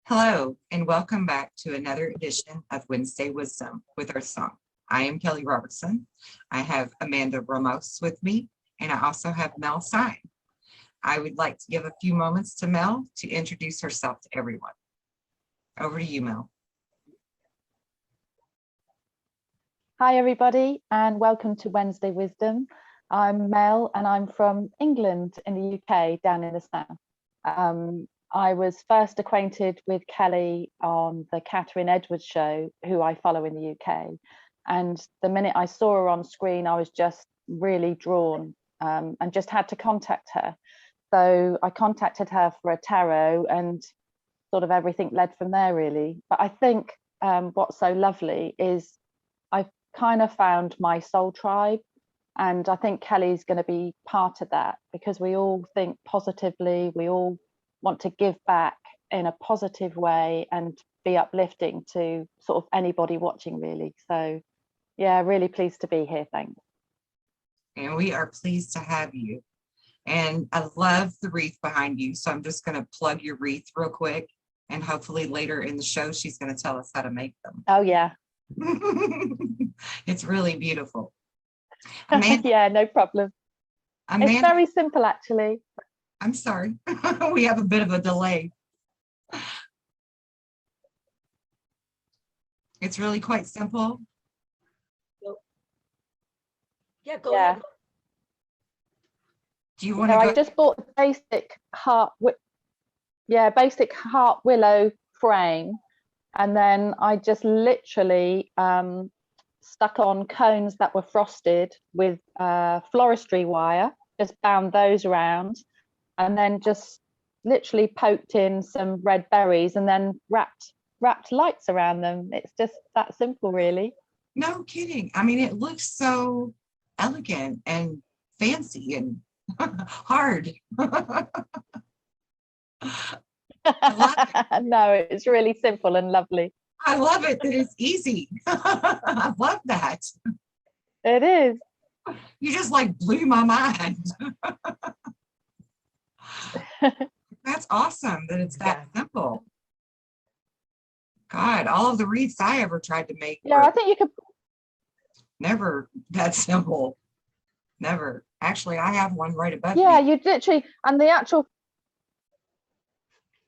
Hello, and welcome back to another edition of Wednesday Wisdom with EarthSong. I am Kelly Robertson. I have Amanda Ramos with me, and I also have Mel Stein. I would like to give a few moments to Mel to introduce herself to everyone. Over to you, Mel. Hi, everybody, and welcome to Wednesday Wisdom. I'm Mel, and I'm from England in the UK, down in the south. I was first acquainted with Kelly on the Catherine Edwards show, who I follow in the UK. And the minute I saw her on screen, I was just really drawn and just had to contact her. So I contacted her for a tarot, and sort of everything led from there, really. But I think what's so lovely is I've kind of found my soul tribe. And I think Kelly's going to be part of that, because we all think positively, we all want to give back in a positive way and be uplifting to sort of anybody watching, really. So yeah, really pleased to be here. Thanks. And we are pleased to have you. And I love the wreath behind you, so I'm just going to plug your wreath real quick, and hopefully later in the show she's going to tell us how to make them. Oh yeah. It's really beautiful. Amanda, yeah, no problem. Amanda, it's very simple, actually. I'm sorry. We have a bit of a delay. It's really quite simple. Yeah, go ahead. Do you want to I just bought the basic heart willow frame, and then I just literally stuck on cones that were frosted with florestry wire, just bound those around, and then just literally poked in some red berries and then wrapped lights around them. It's just that simple, really. No kidding. I mean, it looks so elegant and fancy and hard. I love it. No, it's really simple and lovely. I love it that it's easy. I love that. It is. You just like blew my mind. That's awesome that it's that simple. God, all of the wreaths I ever tried to make I think you could. Never that simple. Never. Actually, I have one right above Yeah, me. you literally, and the actual.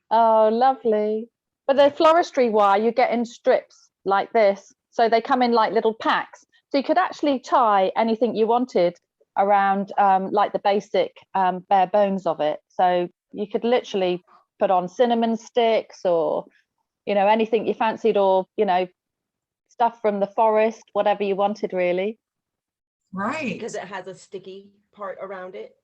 Oh, lovely. But the floristry wire you get in strips like this. So they come in like little packs. So you could actually tie anything you wanted around like the basic bare bones of it. So you could literally put on cinnamon sticks or, anything you fancied, or, stuff from the forest, whatever you wanted, really. Right. Because it has a sticky part around it.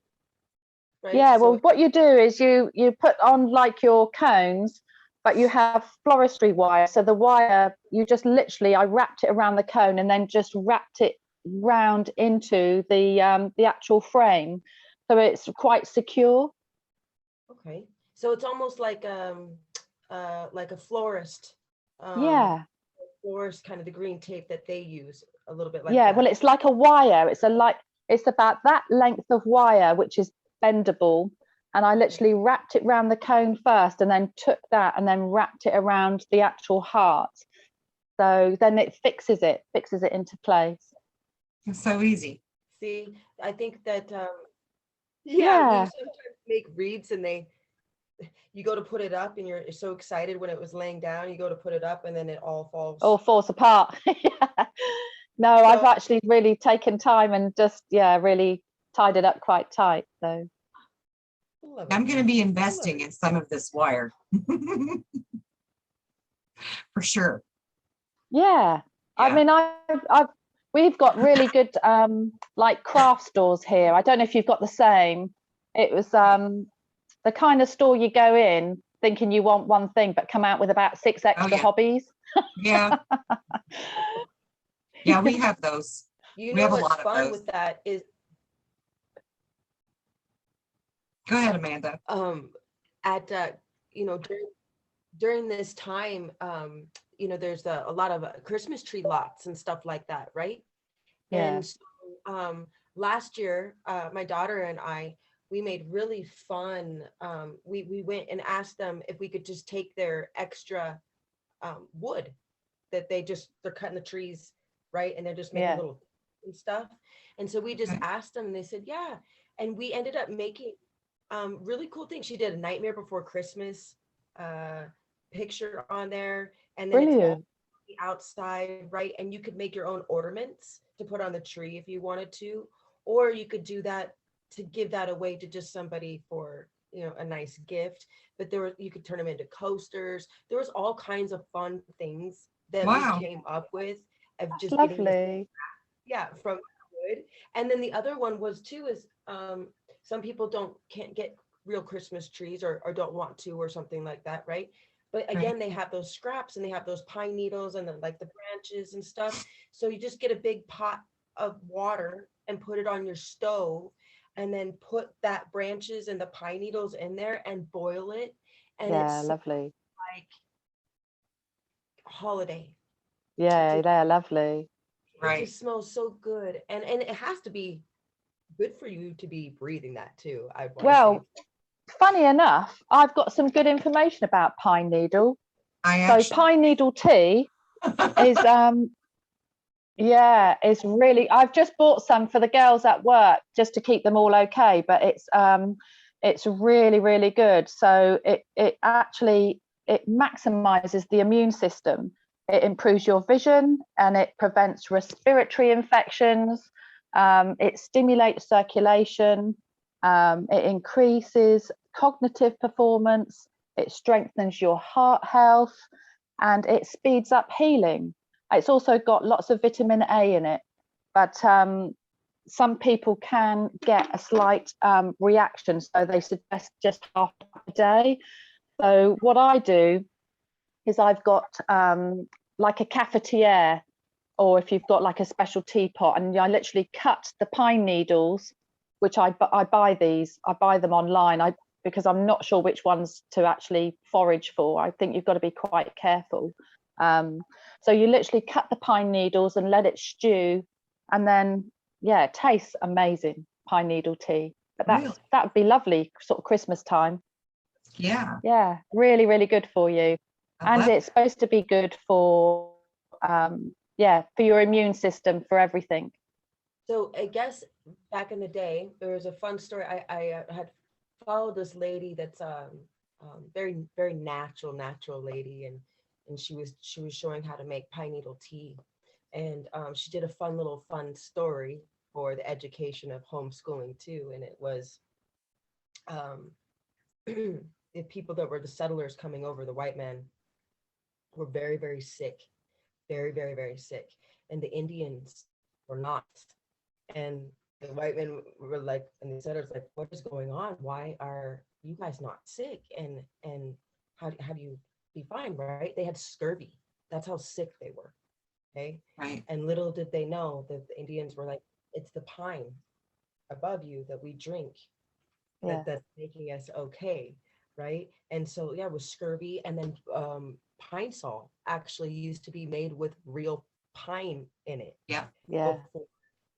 Right? Yeah, well, what you do is you put on like your cones, but you have floristry wire. So the wire, you just literally, I wrapped it around the cone and then just wrapped it round into the actual frame. So it's quite secure. Okay. So it's almost like a florist. Florist, kind of the green tape that they use, a little bit like that. Well, it's like a wire. It's about that length of wire, which is bendable. And I literally wrapped it around the cone first, and then took that and then wrapped it around the actual heart. So then it fixes it into place. It's so easy. See, I think that we sometimes make wreaths, and you go to put it up and you're so excited when it was laying down, you go to put it up and then it all falls apart. No, so, I've actually really taken time and just really tied it up quite tight. So I'm going to be investing in some of this wire. For sure. Yeah. I mean, we've got really good like craft stores here. I don't know if you've got the same. It was the kind of store you go in thinking you want one thing, but come out with about 6 extra hobbies. Yeah. Yeah, we have those. We have a lot of fun with that is. Go ahead, Amanda. During this time, there's a lot of Christmas tree lots and stuff like that, right? Yeah. And so, last year, my daughter and I, we made really fun. We went and asked them if we could just take their extra wood that they're cutting the trees, right? And they're just making little and stuff. And so we just asked them and they said, yeah. And we ended up making really cool things. She did a Nightmare Before Christmas picture on there. And then it's all outside, right? And you could make your own ornaments to put on the tree if you wanted to, or you could do that to give that away to just somebody for, you know, a nice gift. But you could turn them into coasters. There was all kinds of fun things that we came up with of just lovely. From wood. And then the other one was too is some people can't get real Christmas trees or don't want to or something like that, right? But again, they have those scraps and they have those pine needles and the branches and stuff. So you just get a big pot of water and put it on your stove and then put that branches and the pine needles in there and boil it. And it's lovely. Like holiday. Yeah, they're lovely. Right. It just smells so good. And it has to be good for you to be breathing that too. Well, funny enough, I've got some good information about pine needle. Pine needle tea is it's really, I've just bought some for the girls at work just to keep them all okay, but it's really, really good. So it actually maximizes the immune system. It improves your vision and it prevents respiratory infections. It stimulates circulation. It increases cognitive performance. It strengthens your heart health and it speeds up healing. It's also got lots of vitamin A in it, but some people can get a slight reaction, so they suggest just half a day. So what I do is I've got like a cafetiere, or if you've got like a special teapot, and I literally cut the pine needles, which I buy them online because I'm not sure which ones to actually forage for. I think you've got to be quite careful. So you literally cut the pine needles and let it stew, and then it tastes amazing, pine needle tea. But that would be lovely sort of Christmas time. Yeah, really, really good for you. And it's supposed to be good for for your immune system, for everything. So I guess back in the day, there was a fun story. I had followed this lady that's very, very natural lady, and she was showing how to make pine needle tea, and she did a fun story for the education of homeschooling too. And it was the people that were the settlers coming over, the white men, were very, very sick, very, very, very sick, and the Indians were not. And the white men were like, and the settlers like, what is going on? Why are you guys not sick? And how do you be fine, right? They had scurvy. That's how sick they were. Okay. Right. And little did they know that the Indians were like, it's the pine above you that we drink that's making us okay. Right. And so with scurvy, and then pine sol actually used to be made with real pine in it. Yeah. Before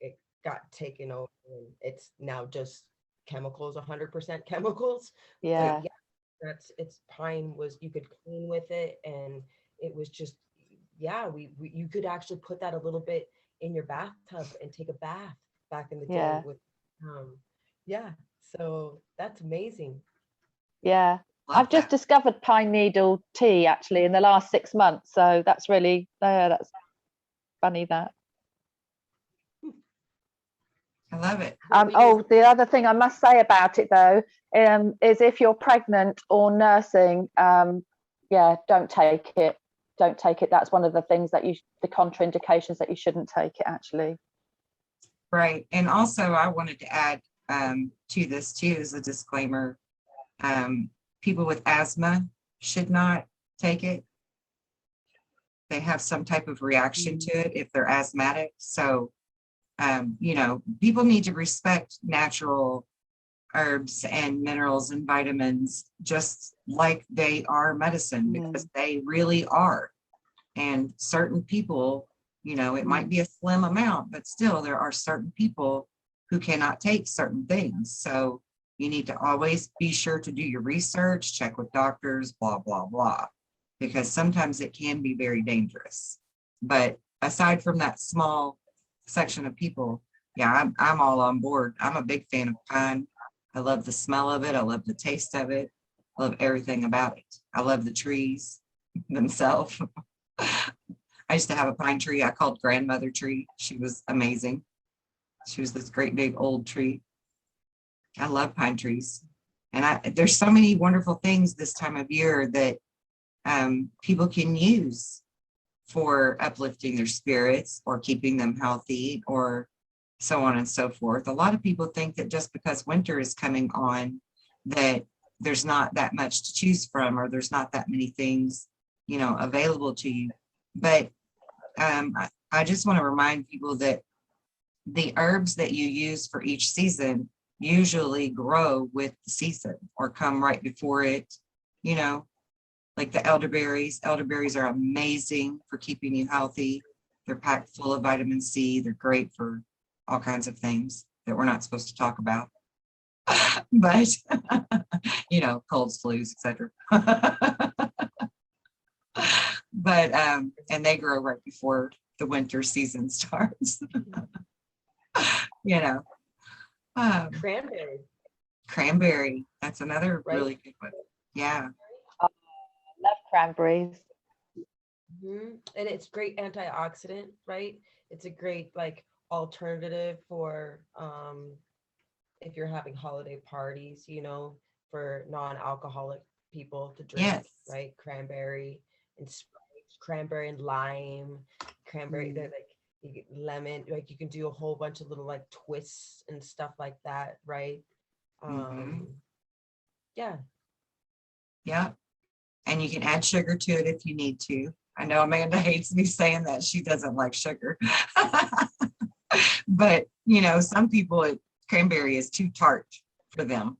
it got taken over, and it's now just chemicals, 100% chemicals. Yeah. It's pine you could clean with it, and it was just you could actually put that a little bit in your bathtub and take a bath back in the day with so that's amazing. I've just discovered pine needle tea actually in the last 6 months, so that's really that's funny. That I love it. The other thing I must say about it though is if you're pregnant or nursing, don't take it. That's one of the things that the contraindications that you shouldn't take it actually. Right. And also I wanted to add to this too, as a disclaimer, people with asthma should not take it. They have some type of reaction to it if they're asthmatic. So people need to respect natural herbs and minerals and vitamins just like they are medicine, because they really are. And certain people, it might be a slim amount, but still there are certain people who cannot take certain things. So You need to always be sure to do your research, check with doctors, blah, blah, blah, because sometimes it can be very dangerous. But aside from that small section of people, yeah, I'm all on board. I'm a big fan of pine. I love the smell of it. I love the taste of it. I love everything about it. I love the trees themselves. I used to have a pine tree I called grandmother tree. She was amazing. She was this great big old tree. I love pine trees. And there's so many wonderful things this time of year that people can use for uplifting their spirits or keeping them healthy or so on and so forth. A lot of people think that just because winter is coming on, that there's not that much to choose from, or there's not that many things, you know, available to you. But I just want to remind people that the herbs that you use for each season usually grow with the season or come right before it, you know, like the elderberries. Elderberries are amazing for keeping you healthy. They're packed full of vitamin C. They're great for all kinds of things that we're not supposed to talk about. But, you know, colds, flus, etc. But, and they grow right before the winter season starts. You know, Cranberry. Cranberry. That's another Right? really good one. Yeah. Love cranberries. And it's great antioxidant, right? It's a great like alternative for if you're having holiday parties, you know, for non-alcoholic people to drink, Yes. right? Cranberry and Sprite, cranberry and lime, cranberry, they're like you get lemon, like you can do a whole bunch of little like twists and stuff like that, right? Yeah. Yeah. And you can add sugar to it if you need to. I know Amanda hates me saying that. She doesn't like sugar. But, you know, some people, cranberry is too tart for them.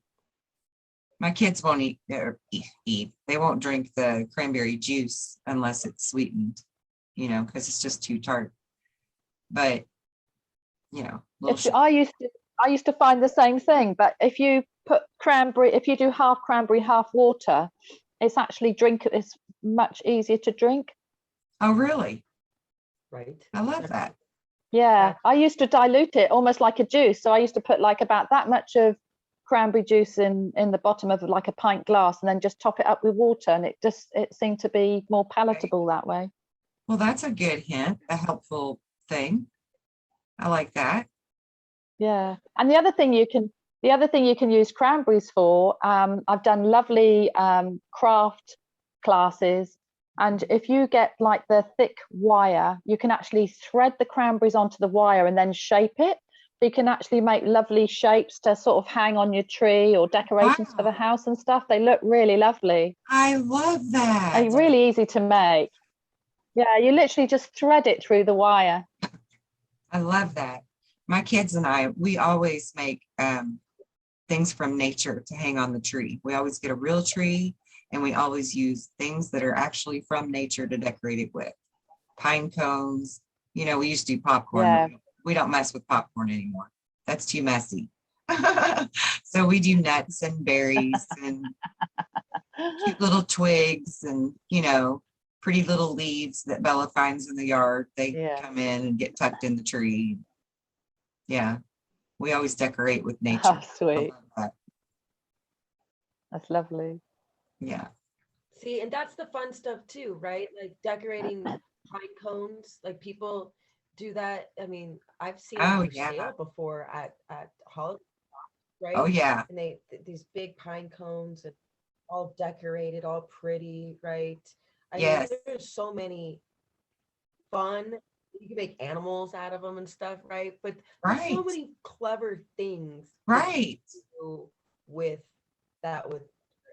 My kids won't eat. They won't drink the cranberry juice unless it's sweetened, you know, because it's just too tart. But, you know, I used to find the same thing, but if you put cranberry, if you do half cranberry, half water, it's much easier to drink. Oh, really? Right. I love that. Yeah, I used to dilute it almost like a juice. So I used to put like about that much of cranberry juice in the bottom of like a pint glass and then just top it up with water, and it seemed to be more palatable that way. Well, that's a good hint, a helpful thing. I like that. Yeah, and the other thing you can use cranberries for, I've done lovely craft classes, and if you get like the thick wire, you can actually thread the cranberries onto the wire and then shape it. So you can actually make lovely shapes to sort of hang on your tree or decorations for the house and stuff. They look really lovely. I love that. And really easy to make. Yeah, you literally just thread it through the wire. I love that. My kids and I, we always make things from nature to hang on the tree. We always get a real tree, and we always use things that are actually from nature to decorate it with. Pine cones, you know, we used to do popcorn. Yeah. We don't mess with popcorn anymore. That's too messy. So we do nuts and berries and cute little twigs and, you know, pretty little leaves that Bella finds in the yard. They come in and get tucked in the tree. Yeah, we always decorate with nature. Oh, sweet. That's lovely. Yeah. See, and that's the fun stuff too, right? Like decorating pine cones, like people do that. I mean, I've seen them for sale before at holiday, right? Oh yeah. And these big pine cones and all decorated, all pretty, right? I mean, there's so many fun. You can make animals out of them and stuff, right? But there's so many clever things, right, with that,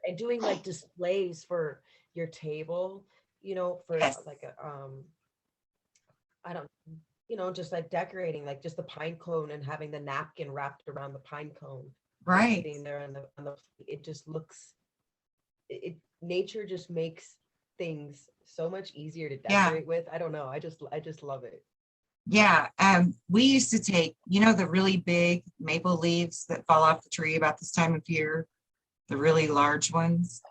and doing like displays for your table, you know, for like a I don't, you know, just like decorating, like just the pine cone and having the napkin wrapped around the pine cone, right, sitting there on the it just looks, nature just makes things so much easier to decorate with. I don't know, I just love it. Yeah, we used to take, you know, the really big maple leaves that fall off the tree about this time of year, the really large ones.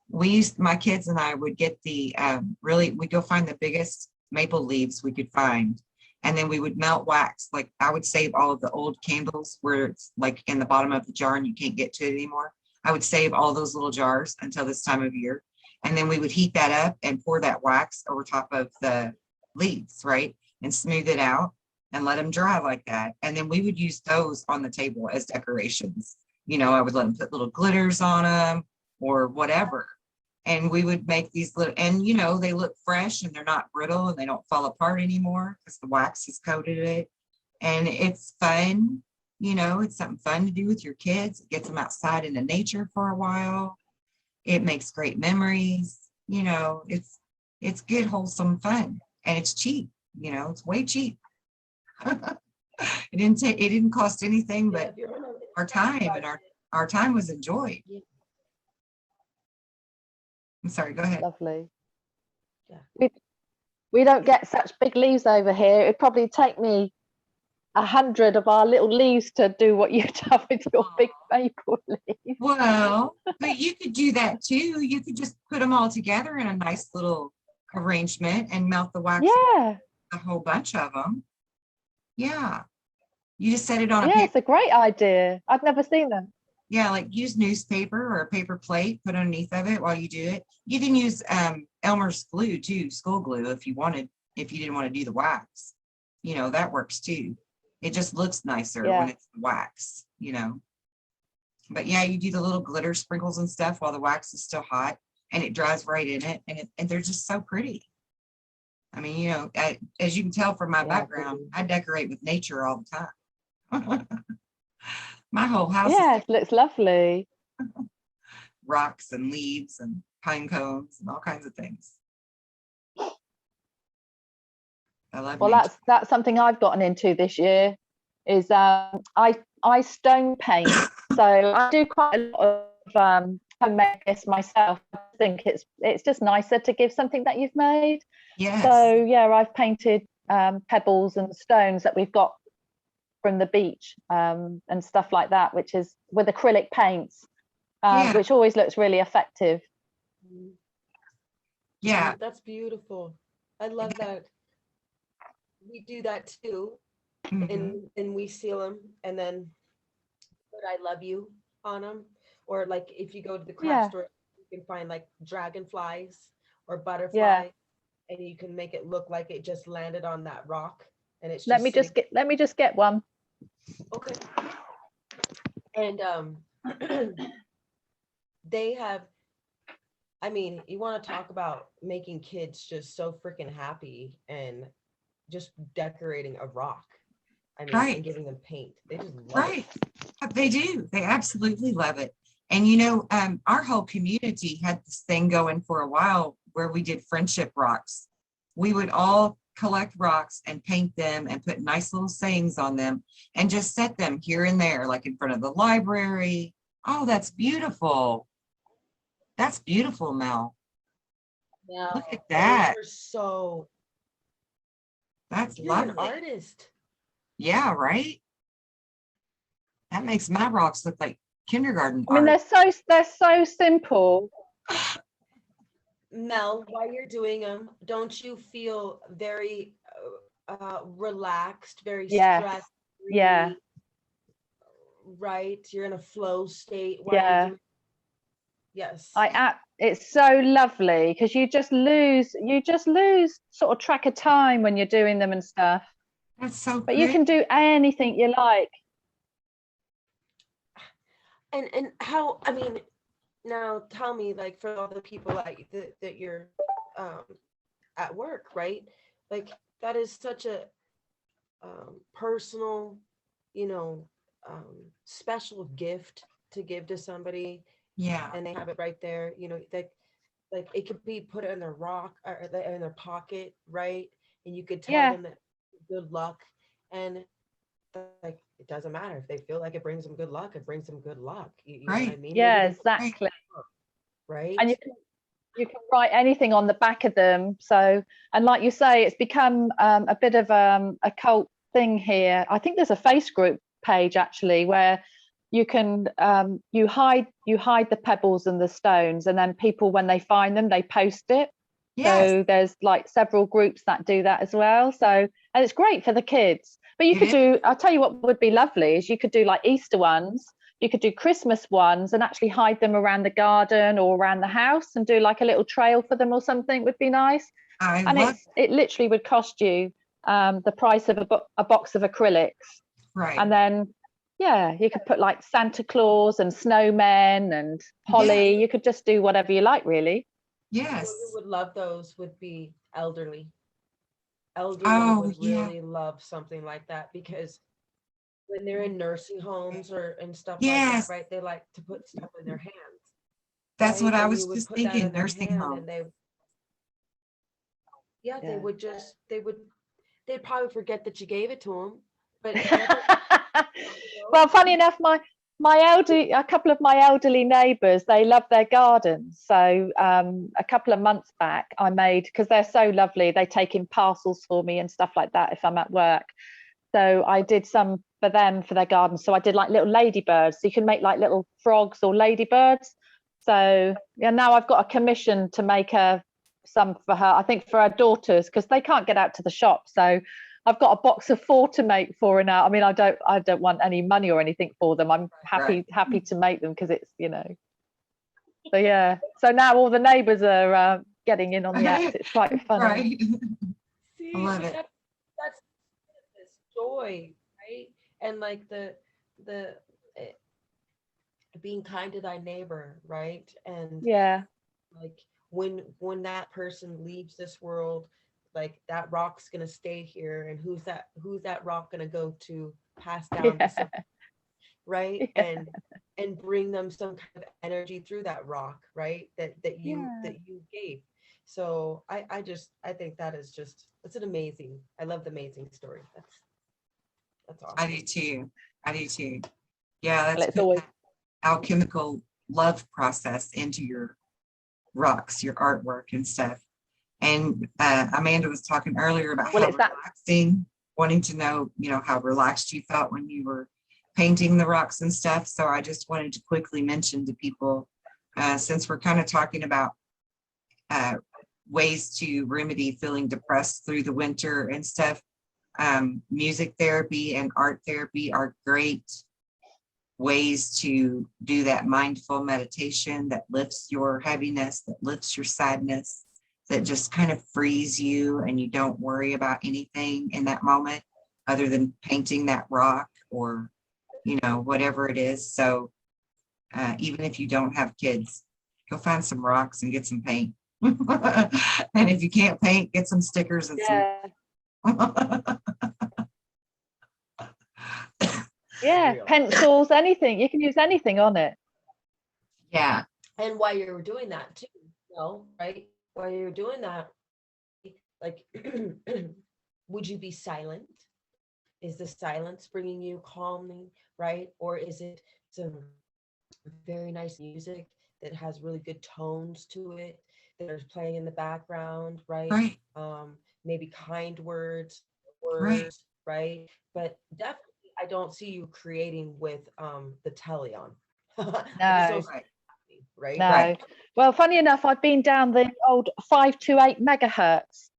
My kids and I would get the we'd go find the biggest maple leaves we could find. And then we would melt wax. Like I would save all of the old candles where it's like in the bottom of the jar and you can't get to it anymore. I would save all those little jars until this time of year. And then we would heat that up and pour that wax over top of the leaves, right? And smooth it out and let them dry like that. And then we would use those on the table as decorations. You know, I would let them put little glitters on them or whatever. And we would make these little, and you know, they look fresh and they're not brittle and they don't fall apart anymore because the wax has coated it. And it's fun, you know, it's something fun to do with your kids. It gets them outside into nature for a while. It makes great memories, you know, it's good, wholesome fun. And it's cheap, you know, it's way cheap. It didn't cost anything but our time, and our time was enjoyed. I'm sorry, go ahead. Lovely. Yeah. We don't get such big leaves over here. It'd probably take me 100 of our little leaves to do what you've done with your big maple leaves. Well, but you could do that too. You could just put them all together in a nice little arrangement and melt the wax. Yeah. A whole bunch of them. Yeah. You just set it on a Yeah, paper. it's a great idea. I've never seen them. Yeah, like use newspaper or a paper plate, put underneath of it while you do it. You can use Elmer's glue too, school glue, if you didn't want to do the wax. You know, that works too. It just looks nicer when it's wax, you know. But yeah, you do the little glitter sprinkles and stuff while the wax is still hot and it dries right in it, and they're just so pretty. I mean, you know, as you can tell from my background, I decorate with nature all the time. My whole house it looks lovely. Rocks and leaves and pine cones and all kinds of things. I love nature. That's something I've gotten into this year is I stone paint. So I do quite a lot of homemade this myself. I think it's just nicer to give something that you've made. Yes. So yeah, I've painted pebbles and stones that we've got from the beach and stuff like that, which is with acrylic paints, which always looks really effective. Yeah, that's beautiful. I love that. We do that too. And we seal them and then put I love you on them. Or like if you go to the craft store, you can find like dragonflies or butterflies, and you can make it look like it just landed on that rock. And it's let me just get one. Okay. And they have, I mean, you want to talk about making kids just so freaking happy and just decorating a rock. I mean, and giving them paint. They just love it. They do. They absolutely love it. And you know, our whole community had this thing going for a while where we did friendship rocks. We would all collect rocks and paint them and put nice little sayings on them and just set them here and there, like in front of the library. Oh, that's beautiful. That's beautiful, Mel. Yeah, look at that. That's you're lovely. An artist. Yeah, right. That makes my rocks look like kindergarten art. I mean, they're so simple. Mel, while you're doing them, don't you feel very relaxed, very stressed? Yeah. Right, you're in a flow state while you're doing. Yes. It's so lovely because you just lose sort of track of time when you're doing them and stuff. That's so But you can do anything you like. And how, I mean, now tell me, like, for all the people that you're at work, right? Like, that is such a personal, you know, special gift to give to somebody. Yeah. And they have it right there, you know, like it could be put in their rock or in their pocket, right? And you could tell them that good luck. And like, it doesn't matter if they feel like it brings them good luck, it brings them good luck. You know what I mean? Yeah, exactly. Right. And you can write anything on the back of them. So, and like you say, it's become a bit of a cult thing here. I think there's a face group page actually where you can you hide the pebbles and the stones, and then people, when they find them, they post it. Yes. So there's like several groups that do that as well. So, and it's great for the kids. But you could do, I'll tell you what would be lovely is you could do like Easter ones, you could do Christmas ones and actually hide them around the garden or around the house and do like a little trail for them or something would be nice. It literally would cost you the price of a box of acrylics. Right. And then, yeah, you could put like Santa Claus and snowmen and holly. Yes. You could just do whatever you like, really. Yes. Who would love those would be elderly. Elderly would really love something like that, because when they're in nursing homes and stuff like that, right? They like to put stuff in their hands. That's what I was just thinking, nursing home. And they would just, they'd probably forget that you gave it to them. But well, funny enough, a couple of my elderly neighbours, they love their gardens. So a couple of months back, I made, because they're so lovely, they take in parcels for me and stuff like that if I'm at work. So I did some for them for their garden. So I did like little ladybirds. So you can make like little frogs or ladybirds. So yeah, now I've got a commission to make some for her, I think for her daughters, because they can't get out to the shop. So I've got a box of 4 to make for her now. I mean, I don't want any money or anything for them. I'm happy to make them because it's, So yeah. So now all the neighbours are getting in on the act. It's quite funny. Right. See, I love it. That's this joy, right? And like the being kind to thy neighbor, right? And yeah, like when that person leaves this world, like that rock's gonna stay here, and who's that rock gonna go to pass down to some, right? Yeah. And bring them some kind of energy through that rock, right? That you gave. So I think that is just, it's I love the amazing story. That's awesome. I do too. Yeah, that's always alchemical love process into your rocks, your artwork and stuff. And Amanda was talking earlier about how relaxing, wanting to know, how relaxed you felt when you were painting the rocks and stuff. So I just wanted to quickly mention to people, since we're kind of talking about ways to remedy feeling depressed through the winter and stuff, music therapy and art therapy are great ways to do that mindful meditation that lifts your heaviness, that lifts your sadness, that just kind of frees you and you don't worry about anything in that moment other than painting that rock or, whatever it is. So even if you don't have kids, go find some rocks and get some paint. And if you can't paint, get some stickers and pencils, anything. You can use anything on it. Yeah. And while you're doing that too, right? While you're doing that, like, would you be silent? Is the silence bringing you calming, right? Or is it some very nice music that has really good tones to it that are playing in the background, right? Maybe kind words, right? But definitely, I don't see you creating with the telly on. No. Right? No. Well, funny enough, I've been down the old 528 megahertz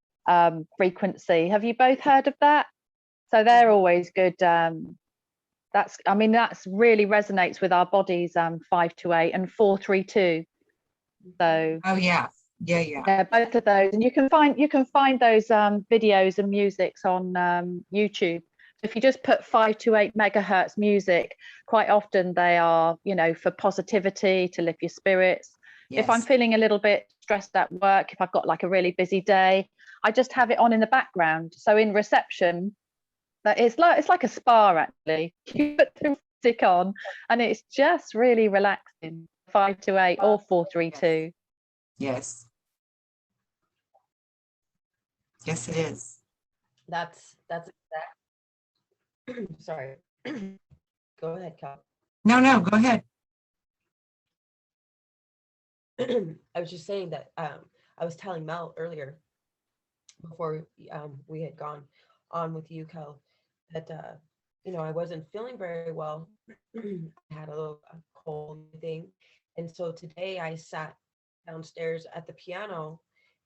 frequency. Have you both heard of that? So they're always good. That's really resonates with our bodies, 528 and 432. So yeah, both of those, and you can find those videos and musics on YouTube. If you just put 528 megahertz music, quite often they are, for positivity, to lift your spirits. Yes. If I'm feeling a little bit stressed at work, if I've got like a really busy day, I just have it on in the background. So in reception, it's like a spa actually. You put the music on and it's just really relaxing. 528 or 432. Yes. Yes, it is. That's exact. Sorry. Go ahead, Cal. No, go ahead. I was just saying that I was telling Mel earlier before we had gone on with you, Kel, that I wasn't feeling very well. I had a little cold thing, and so today I sat downstairs at the piano,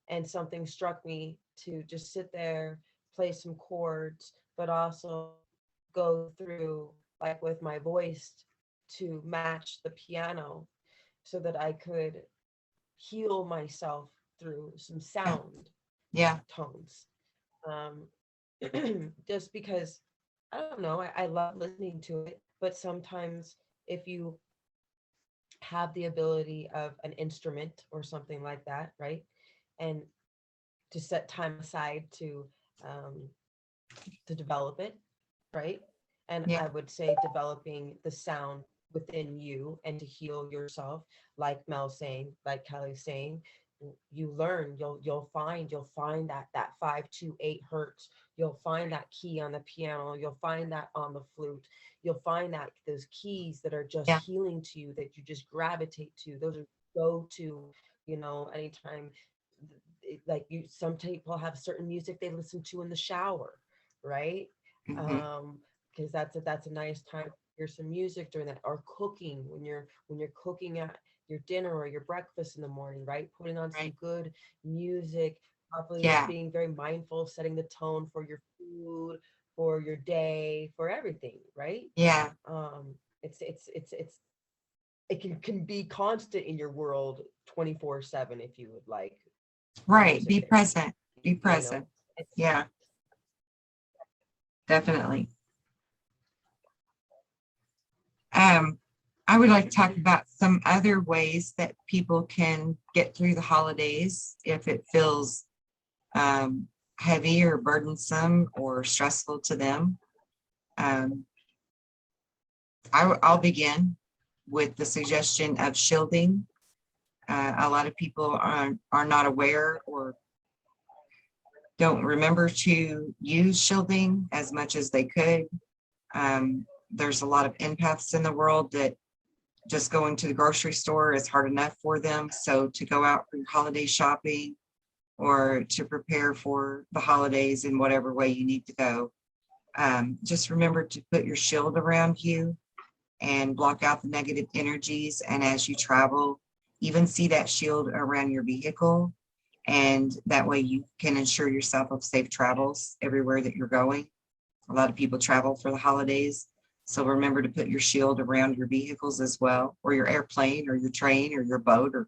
and something struck me to just sit there, play some chords, but also go through like with my voice to match the piano, so that I could heal myself through some Yeah. sound Yeah. tones. Um, just because I don't know, I love listening to it, but sometimes if you have the ability of an instrument or something like that, right? And to set time aside um, to develop it, right? And Yeah. I would say developing the sound within you and to heal yourself, like Mel saying, like Kelly's saying, you learn, you'll find that 528 hertz. You'll find that key on the piano. You'll find that on the flute. You'll find that those keys that are just Yeah. healing to you, that you just gravitate to. Those are go to, anytime. Like some people have certain music they listen to in the shower, right? Hmm. Because that's a nice time to hear some music during that, or cooking when you're cooking at your dinner or your breakfast in the morning, right? Putting on some Right. good music, probably Yeah. being very mindful, setting the tone for your food, for your day, for everything, right? Yeah. Um, it's it can be constant in your world 24/7 if you would like Right. music Be there, present. Be present. It's Yeah, definitely. Um, I would like to talk about some other ways that people can get through the holidays if it feels um, heavy or burdensome or stressful to them. Um, I'll begin with the suggestion of shielding. A lot of people are not aware or don't remember to use shielding as much as they could. There's a lot of empaths in the world that just going to the grocery store is hard enough for them. So to go out for your holiday shopping or to prepare for the holidays in whatever way you need to go, just remember to put your shield around you and block out the negative energies. And as you travel, even see that shield around your vehicle. And that way you can ensure yourself of safe travels everywhere that you're going. A lot of people travel for the holidays. So remember to put your shield around your vehicles as well, or your airplane or your train or your boat or,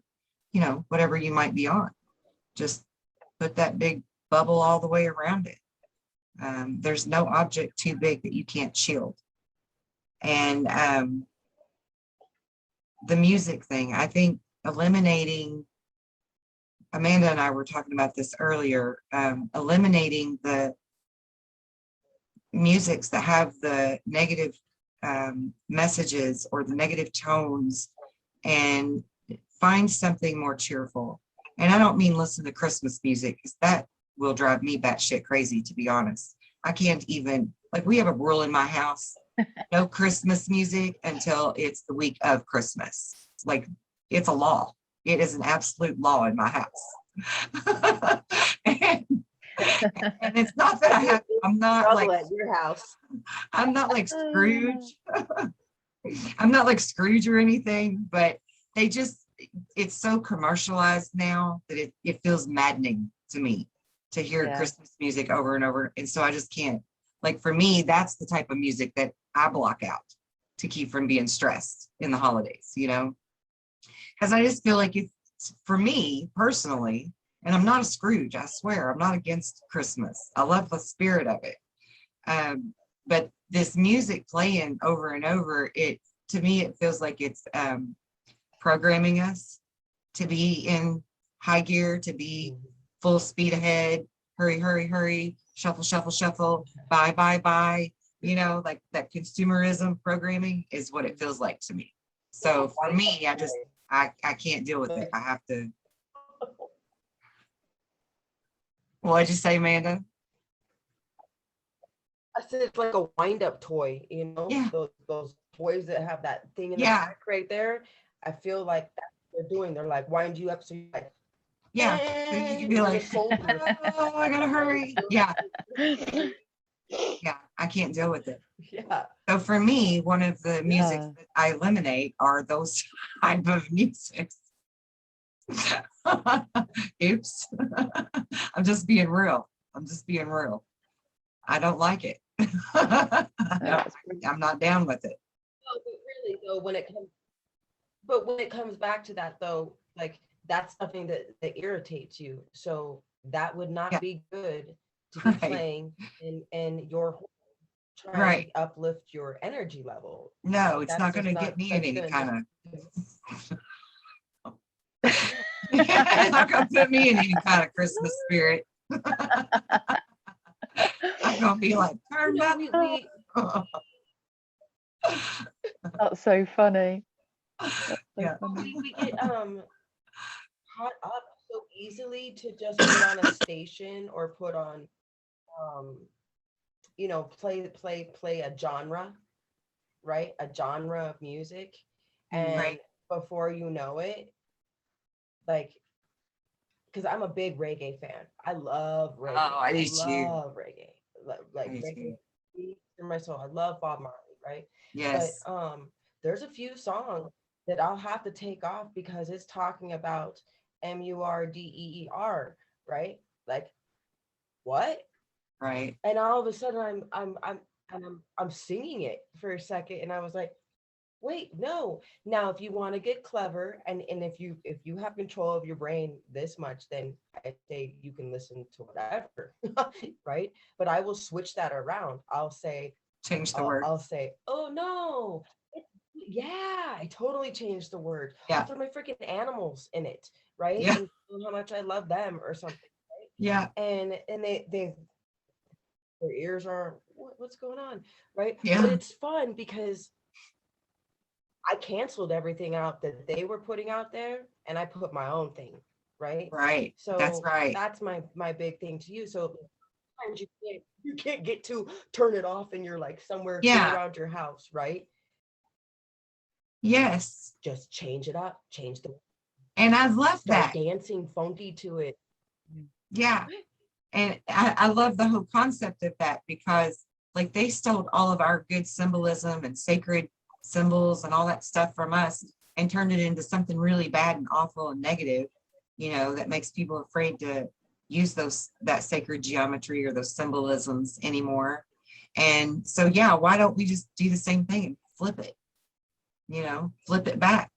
whatever you might be on. Just put that big bubble all the way around it. There's no object too big that you can't shield. And the music thing, I think eliminating, Amanda and I were talking about this earlier, eliminating the musics that have the negative messages or the negative tones, and find something more cheerful. And I don't mean listen to Christmas music, because that will drive me batshit crazy, to be honest. I can't even, like, we have a rule in my house, no Christmas music until it's the week of Christmas. Like, it's a law. It is an absolute law in my house. and, and it's not that I'm not like, at your house. I'm not like Scrooge. I'm not like Scrooge or anything, but they just, it's so commercialized now that it feels maddening to me to hear Christmas music over and over. And so I just can't, like, for me, that's the type of music that I block out to keep from being stressed in the holidays, because I just feel like it's, for me personally, and I'm not a Scrooge, I swear, I'm not against Christmas. I love the spirit of it. But this music playing over and over, to me, it feels like it's programming us to be in high gear, to be full speed ahead, hurry, hurry, hurry, shuffle, shuffle, shuffle, buy, buy, buy. Like that consumerism programming is what it feels like to me. So for me, I can't deal with it. I have to. What'd you say, Amanda? I said it's like a wind-up toy, Yeah. those toys that have that thing in the Yeah. back right there. I feel like they're doing. They're like, wind you up. So you're like, Yeah. So you can be like, oh, I gotta hurry. Yeah. Yeah. I can't deal with it. Yeah. So for me, one of the music that I eliminate are those type of music. Oops. I'm just being real. I don't like it. I'm not down with it. No, but really though, when it comes back to that though, like that's something that irritates you. So that would not be good to be playing in your trying to uplift your energy level. No, it's not going to get me in any kind of. It's not going to put me in any kind of Christmas spirit. I'm going to be like, turn up. That's so funny. Yeah. We get caught up so easily to just put on a station or put on play a genre, right? A genre of music. And before you know it, like, because I'm a big reggae fan. I love reggae. Oh, I do too. Love reggae. Like reggae in my soul. I love Bob Marley, right? Yes. But there's a few songs that I'll have to take off because it's talking about MURDEER, right? Like, what? Right. And all of a sudden I'm singing it for a second, and I was like, wait, no. Now, if you want to get clever, and if you have control of your brain this much, then I say you can listen to whatever, right? But I will switch that around. I'll say, change the word. I'll say, oh no, yeah, I totally changed the word. Yeah. I'll throw my freaking animals in it, right? Yeah. And how much I love them or something. Right? Yeah. And they their ears are, what's going on, right? Yeah. But it's fun because I canceled everything out that they were putting out there, and I put my own thing, right? Right. So that's right. That's my big thing to you. So sometimes you can't get to turn it off, and you're like somewhere around your house, right? Yes. Just change it up, change the. And I love that. Dancing funky to it. Yeah. And I love the whole concept of that, because like they stole all of our good symbolism and sacred symbols and all that stuff from us and turned it into something really bad and awful and negative, that makes people afraid to use that sacred geometry or those symbolisms anymore. And so, yeah, why don't we just do the same thing and flip it, flip it back,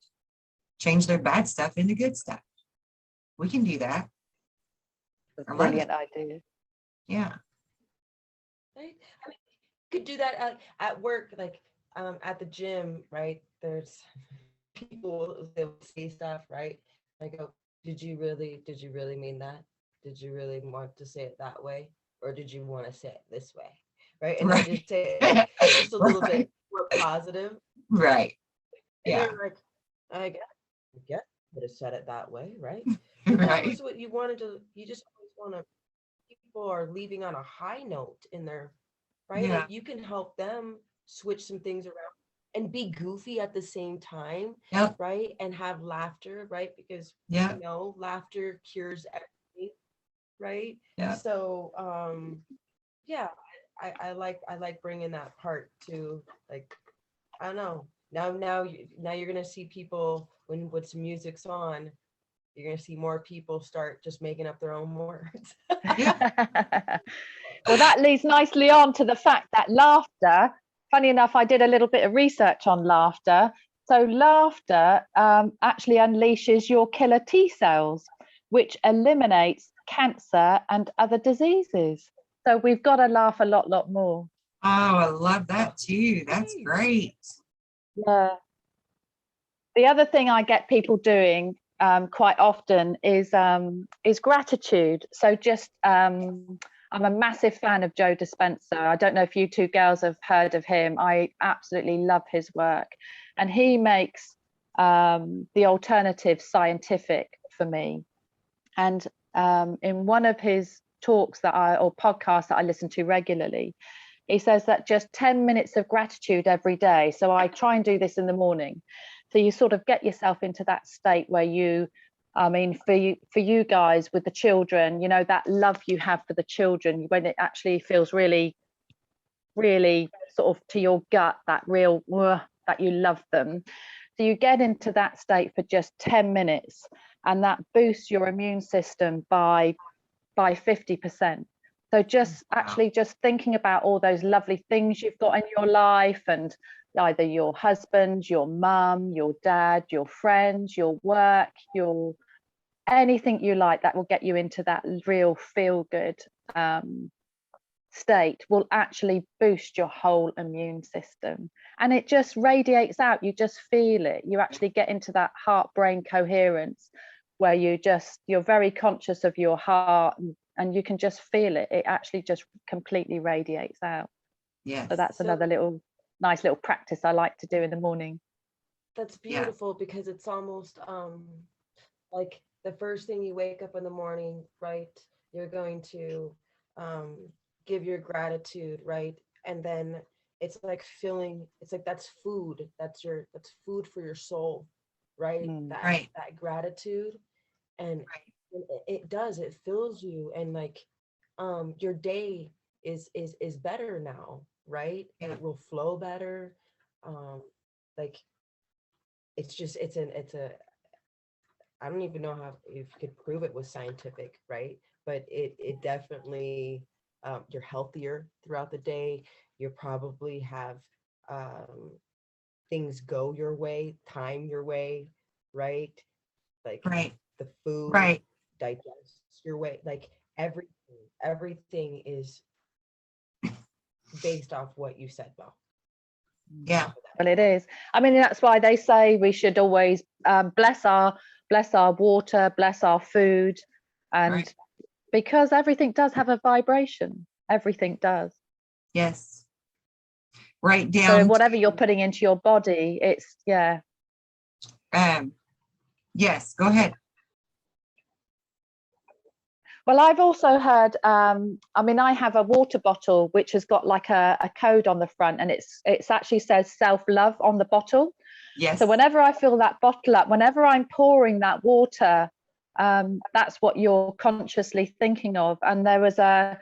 change their bad stuff into good stuff. We can do that. Brilliant idea. Yeah. Right? I mean, you could do that at work, like at the gym, right? There's people that say stuff, right? I go, did you really mean that? Did you really want to say it that way? Or did you want to say it this way? Right? And I just say it just a little bit more positive. Right. And they're like, I guess I would have said it that way, right? Right. That was what you wanted to, you just always want to, people are leaving on a high note in their, right? Yeah. Like you can help them switch some things around and be goofy at the same time, right? And have laughter, right? Because laughter cures everything, right? Yeah. So yeah, I like bringing that part to, like, I don't know. Now you're gonna see people when some music's on, you're gonna see more people start just making up their own words. Well, that leads nicely on to the fact that laughter, funny enough, I did a little bit of research on laughter. So laughter actually unleashes your killer T cells, which eliminates cancer and other diseases. So we've got to laugh a lot more. Oh, I love that too. That's great. Yeah. The other thing I get people doing quite often is gratitude. So just I'm a massive fan of Joe Dispenza. I don't know if you two girls have heard of him. I absolutely love his work, and he makes the alternative scientific for me. And in one of his talks or podcasts that I listen to regularly, he says that just 10 minutes of gratitude every day. So I try and do this in the morning. So you sort of get yourself into that state where you, I mean, for you guys with the children, you know, that love you have for the children, when it actually feels really, really sort of to your gut, that real that you love them. So you get into that state for just 10 minutes, and that boosts your immune system by 50%. So just actually just thinking about all those lovely things you've got in your life, and either your husband, your mum, your dad, your friends, your work, your anything you like that will get you into that real feel good state, will actually boost your whole immune system, and it just radiates out. You just feel it. You actually get into that heart brain coherence where you're very conscious of your heart, and you can just feel it. It actually just completely radiates out. Yes. So that's another nice little practice I like to do in the morning. That's beautiful, because it's almost like the first thing you wake up in the morning, right? You're going to give your gratitude, right? And then it's like it's like that's food. That's food for your soul, right? That gratitude. And it fills you, and like your day is better now, right? And it will flow better. Like it's a I don't even know how if you could prove it was scientific, right? But it definitely you're healthier throughout the day. You probably have things go your way, time your way, right? Like the food digests your way, like everything is based off what you said, Mel. Yeah. Well, it is. I mean, that's why they say we should always bless our water, bless our food, and because everything does have a vibration. Everything does. Yes. Right down. So whatever you're putting into your body, it's yes. Go ahead. Well, I've also heard, I mean, I have a water bottle which has got like a code on the front, and it's actually says self-love on the bottle. Yes. So whenever I fill that bottle up, whenever I'm pouring that water, that's what you're consciously thinking of. And there was I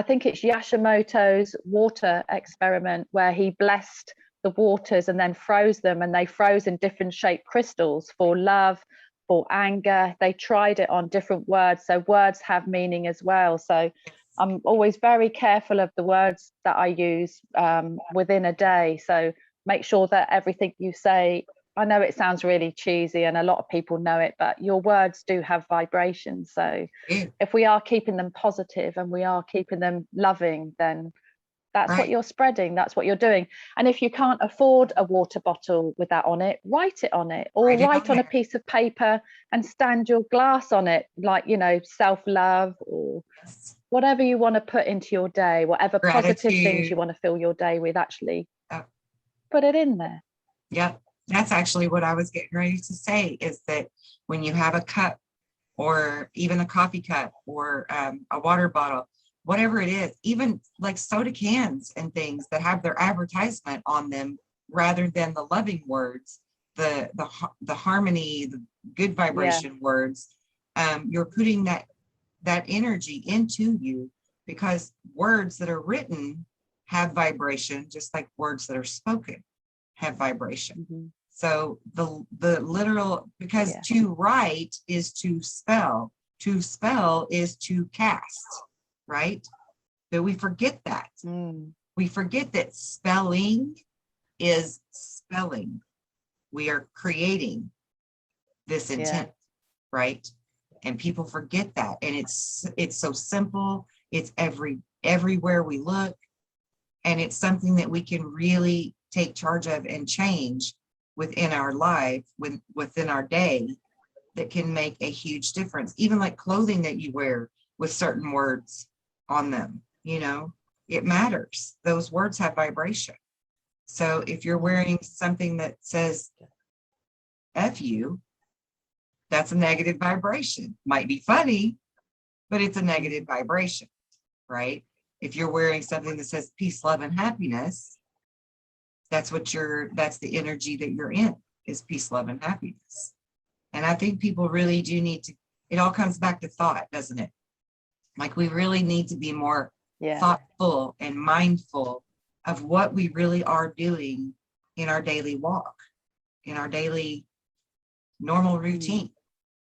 think it's Yashimoto's water experiment where he blessed the waters and then froze them, and they froze in different shaped crystals for love, for anger. They tried it on different words, so words have meaning as well. So I'm always very careful of the words that I use within a day. So make sure that everything you say, I know it sounds really cheesy and a lot of people know it, but your words do have vibration. So if we are keeping them positive and we are keeping them loving, then that's what you're spreading. That's what you're doing. And if you can't afford a water bottle with that on it, write it on it, or write on a piece of paper and stand your glass on it, like, you know, self-love or whatever you want to put into your day, whatever positive things you want to fill your day with, actually put it in there. Yep. That's actually what I was getting ready to say, is that when you have a cup or even a coffee cup or a water bottle, whatever it is, even like soda cans and things that have their advertisement on them, rather than the loving words, the harmony, the good vibration words, you're putting that energy into you, because words that are written have vibration, just like words that are spoken have vibration. Mm-hmm. So the literal, because to write is to spell is to cast, right? But we forget that. We forget that spelling is spelling. We are creating this intent, right? And people forget that. And it's so simple. It's everywhere we look. And it's something that we can really take charge of and change within our life, within our day, that can make a huge difference. Even like clothing that you wear with certain words on them, you know, it matters. Those words have vibration. So if you're wearing something that says F you, that's a negative vibration. Might be funny, but it's a negative vibration, right? If you're wearing something that says peace, love, and happiness, that's the energy that you're in. is peace, love, and happiness. And I think people really do need to, it all comes back to thought, doesn't it? Like we really need to be more thoughtful and mindful of what we really are doing in our daily walk, in our daily normal routine.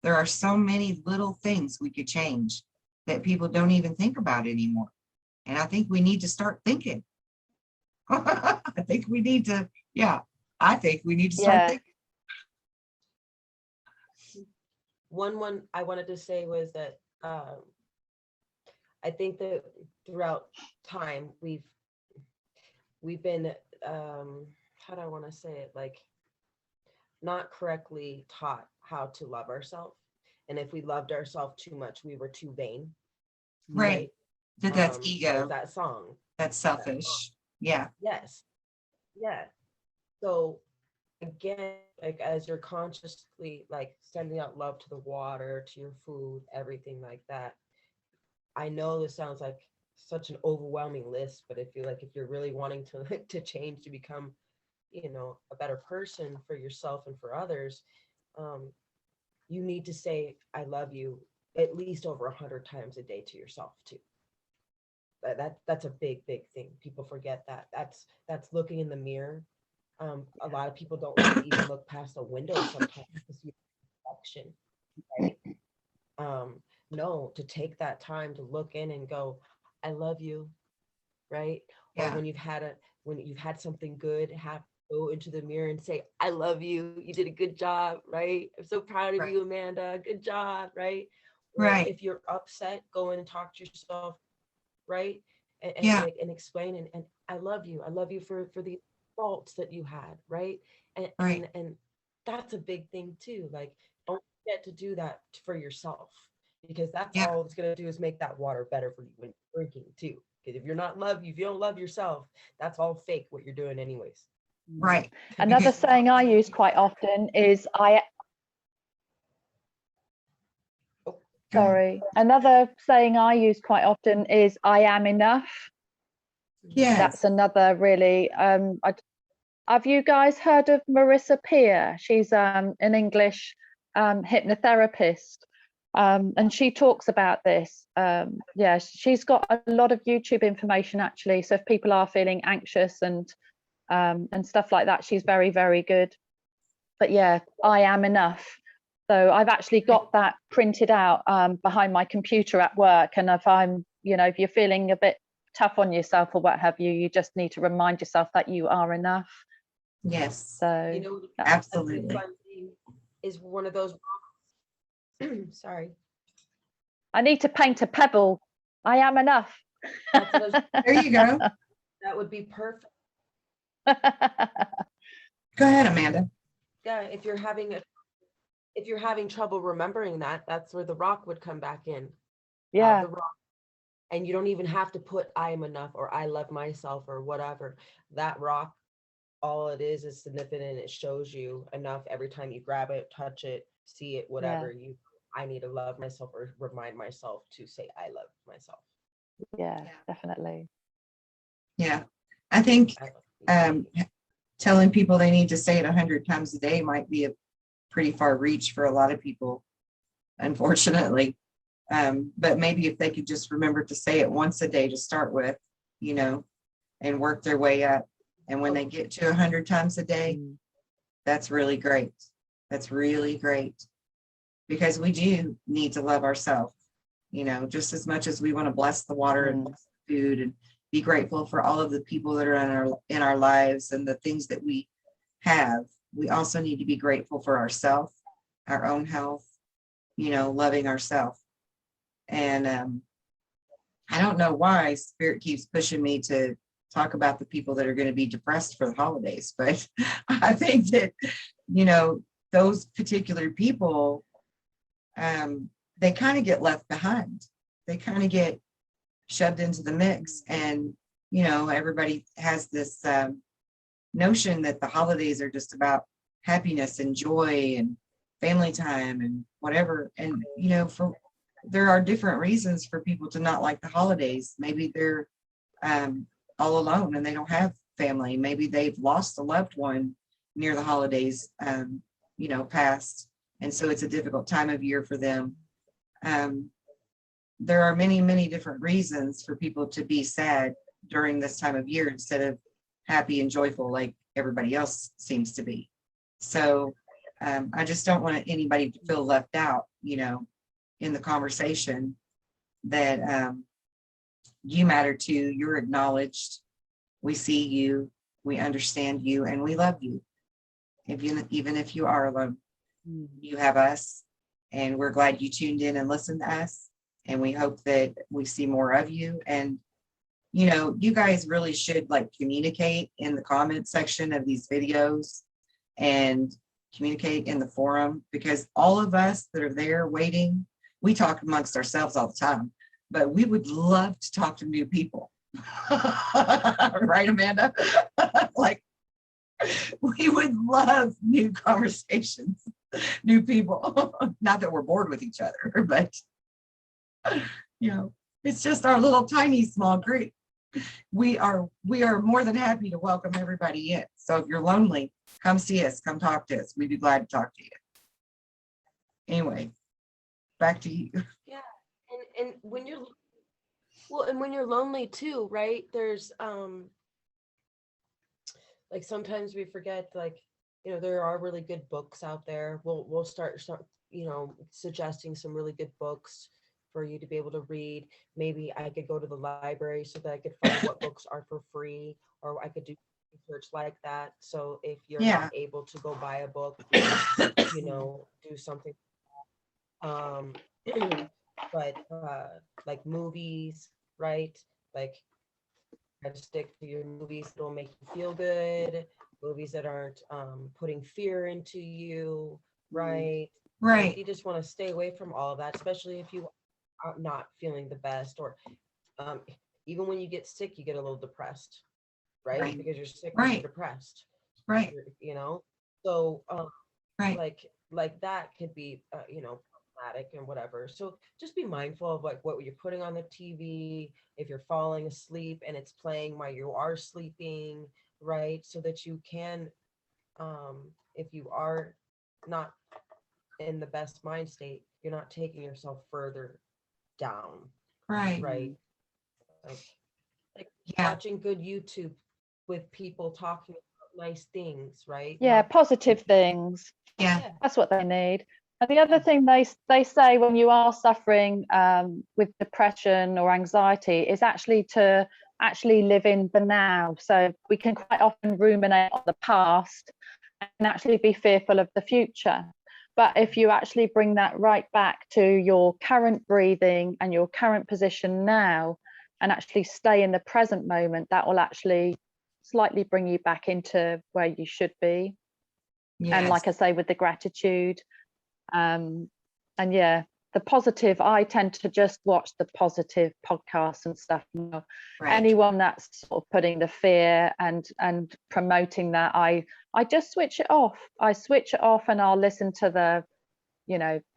There are so many little things we could change that people don't even think about anymore. And I think we need to start thinking. I think we need to, I think we need to start thinking. One I wanted to say was that I think that throughout time we've been how do I want to say it, like not correctly taught how to love ourselves. And if we loved ourselves too much, we were too vain. Right. That's ego. That song. That's selfish. Yeah. Yes. Yeah. So again, like as you're consciously like sending out love to the water, to your food, everything like that. I know this sounds like such an overwhelming list, but I feel like if you're really wanting to change, to become, you know, a better person for yourself and for others, you need to say, I love you at least over 100 times a day to yourself too. That's a big thing. People forget that. That's looking in the mirror. A lot of people don't like to even look past a window sometimes to see reflection, right? No, to take that time to look in and go, I love you, right? Or when you've had something good, go into the mirror and say, I love you. You did a good job, right? I'm so proud of you, Amanda. Good job, right? Or if you're upset, go in and talk to yourself, right? And explain and I love you. I love you for the faults that you had, right? And that's a big thing too. Like, don't forget to do that for yourself, because that's all it's going to do is make that water better for you when you're drinking too. Because if you don't love yourself, that's all fake what you're doing anyways. Right. Another saying I use quite often is Another saying I use quite often is I am enough. Yes. That's another really, have you guys heard of Marissa Peer? She's an English hypnotherapist. And she talks about this. She's got a lot of YouTube information actually. So if people are feeling anxious and stuff like that, she's very, very good. But yeah, I am enough. So I've actually got that printed out behind my computer at work. And if you're feeling a bit tough on yourself or what have you, you just need to remind yourself that you are enough. Yes. So absolutely. Is one of those sorry. I need to paint a pebble. I am enough. There you go. That would be perfect. Go ahead, Amanda. Yeah, if you're having trouble remembering that, that's where the rock would come back in. Yeah. The rock. And you don't even have to put I am enough or I love myself or whatever. That rock, all it is significant. It shows you enough every time you grab it, touch it, see it, whatever. I need to love myself or remind myself to say I love myself. Yeah, definitely. Yeah, I think telling people they need to say it 100 times a day might be a pretty far reach for a lot of people, unfortunately. But maybe if they could just remember to say it once a day to start with, and work their way up. And when they get to 100 times a day, that's really great. That's really great. Because we do need to love ourselves, just as much as we want to bless the water and bless the food and be grateful for all of the people that are in our lives and the things that we have. We also need to be grateful for ourselves, our own health, loving ourselves. And I don't know why Spirit keeps pushing me to talk about the people that are going to be depressed for the holidays, but I think that, those particular people, they kind of get left behind. They kind of get shoved into the mix. And, everybody has this notion that the holidays are just about happiness and joy and family time and whatever. And, there are different reasons for people to not like the holidays. Maybe they're all alone and they don't have family. Maybe they've lost a loved one, near the holidays, passed. And so it's a difficult time of year for them. There are many, many different reasons for people to be sad during this time of year instead of happy and joyful like everybody else seems to be. So I just don't want anybody to feel left out, in the conversation, that you matter too, you're acknowledged, we see you, we understand you, and we love you. Even if you are alone, you have us, and we're glad you tuned in and listened to us, and we hope that we see more of you. And you guys really should communicate in the comment section of these videos and communicate in the forum, because all of us that are there waiting, we talk amongst ourselves all the time, but we would love to talk to new people. Right, Amanda? We would love new conversations, new people. Not that we're bored with each other, but it's just our little tiny small group. We are more than happy to welcome everybody in. So if you're lonely, come see us, come talk to us. We'd be glad to talk to you. Anyway, back to you. Yeah, and when you're lonely too, right? There's sometimes we forget, there are really good books out there. We'll start suggesting some really good books for you to be able to read. Maybe I could go to the library so that I could find what books are for free, or I could do research like that. So if you're not able to go buy a book, do something. But like movies, right? Try to stick to your movies that will make you feel good, movies that aren't putting fear into you, right? Right. You just want to stay away from all of that, especially if you are not feeling the best, or even when you get sick, you get a little depressed, right? Because you're sick and you're depressed, right? So right. Like that could be problematic and whatever. So just be mindful of what you're putting on the TV, if you're falling asleep and it's playing while you are sleeping, right? So that you can, if you are not in the best mind state, you're not taking yourself further down, right? Like watching good YouTube with people talking about nice things, right? Positive things. That's what they need. And the other thing they say when you are suffering with depression or anxiety is actually to live in the now. So we can quite often ruminate on the past and actually be fearful of the future. But if you actually bring that right back to your current breathing and your current position now, and actually stay in the present moment, that will actually slightly bring you back into where you should be. And like I say, with the gratitude, the positive, I tend to just watch the positive podcasts and stuff now. Anyone that's sort of putting the fear and promoting that, I just switch it off. I switch it off and I'll listen to the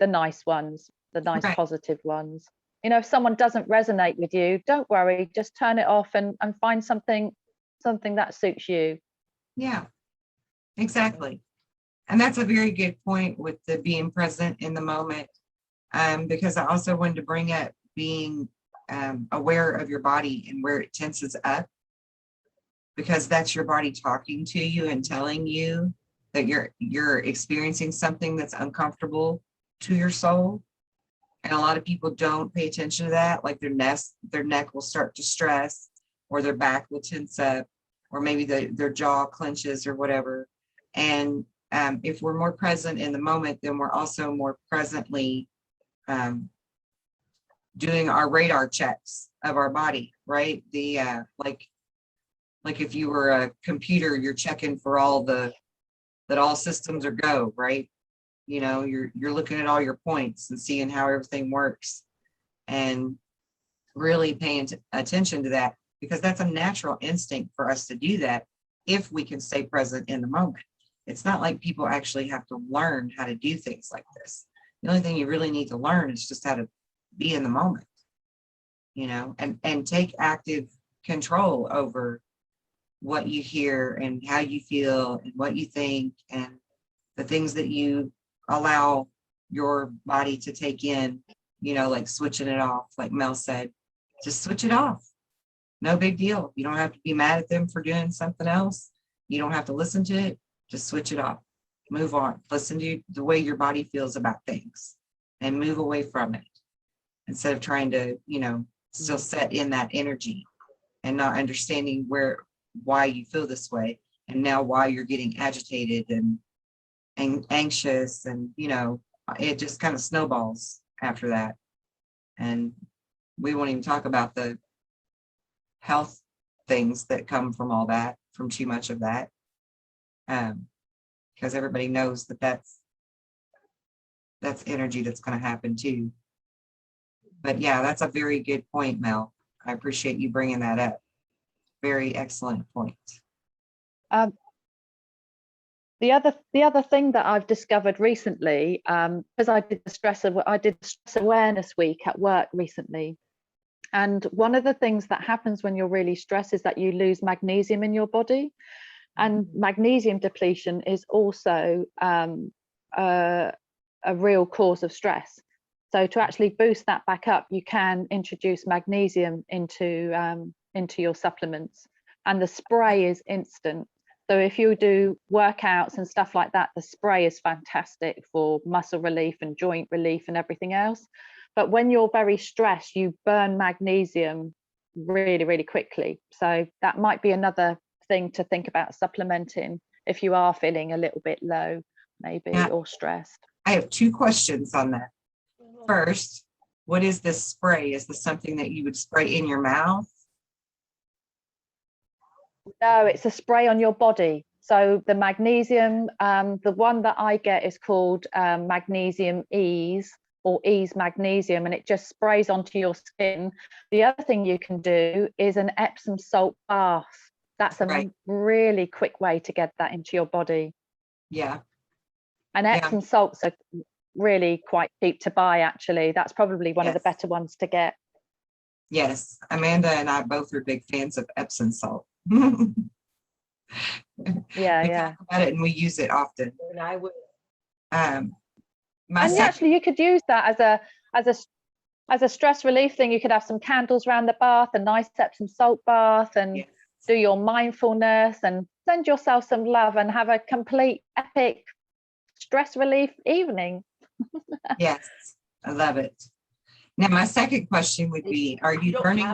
nice ones, the nice positive ones. If someone doesn't resonate with you, don't worry, just turn it off and find something that suits you. Yeah, exactly. And that's a very good point with the being present in the moment, because I also wanted to bring up being aware of your body and where it tenses up, because that's your body talking to you and telling you that you're experiencing something that's uncomfortable to your soul. And a lot of people don't pay attention to that, like their neck will start to stress, or their back will tense up, or maybe their jaw clenches or whatever. And if we're more present in the moment, then we're also more presently doing our radar checks of our body, right? The like if you were a computer, you're checking for that all systems are go, right? You're looking at all your points and seeing how everything works, and really paying attention to that, because that's a natural instinct for us to do that if we can stay present in the moment. It's not like people actually have to learn how to do things like this. The only thing you really need to learn is just how to be in the moment, and take active control over what you hear and how you feel and what you think and the things that you allow your body to take in, you know, like switching it off, like Mel said, just switch it off. No big deal. You don't have to be mad at them for doing something else. You don't have to listen to it. Just switch it off. Move on. Listen to the way your body feels about things and move away from it instead of trying to, you know, still set in that energy and not understanding why you feel this way and now why you're getting agitated and anxious, and you know, it just kind of snowballs after that. And we won't even talk about the health things that come from all that, from too much of that, because everybody knows that that's energy that's going to happen too. But yeah, that's a very good point, Mel. I appreciate you bringing that up. Very excellent point. The other thing that I've discovered recently, because I did stress awareness week at work recently, and one of the things that happens when you're really stressed is that you lose magnesium in your body, and magnesium depletion is also a real cause of stress. So to actually boost that back up, you can introduce magnesium into your supplements, and the spray is instant. So if you do workouts and stuff like that, the spray is fantastic for muscle relief and joint relief and everything else. But when you're very stressed, you burn magnesium really, really quickly. So that might be another thing to think about supplementing if you are feeling a little bit low, maybe, or stressed. I have two questions on that. First, what is this spray? Is this something that you would spray in your mouth? No, it's a spray on your body. So the magnesium, the one that I get is called Magnesium Ease, or Ease Magnesium, and it just sprays onto your skin. The other thing you can do is an Epsom salt bath. That's a really quick way to get that into your body. Yeah. And Epsom salts are really quite cheap to buy, actually. That's probably one of the better ones to get. Yes, Amanda and I both are big fans of Epsom salt. Yeah, we talk about it and we use it often. And I would. And actually, you could use that as a stress relief thing. You could have some candles around the bath, a nice Epsom salt bath, and do your mindfulness and send yourself some love and have a complete epic stress relief evening. Yes, I love it. Now, my second question would be: Are you burning?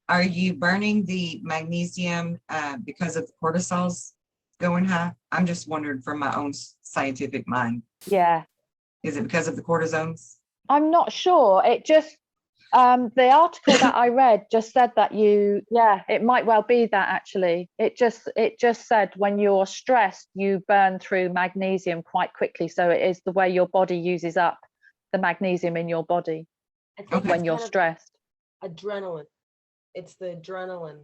Are you burning the magnesium because of the cortisol's going high? I'm just wondering from my own scientific mind. Yeah. Is it because of the cortisones? I'm not sure. It just, the article that I read just said that it might well be that actually. It just said when you're stressed, you burn through magnesium quite quickly. So it is the way your body uses up the magnesium in your body when you're stressed. Adrenaline. It's the adrenaline.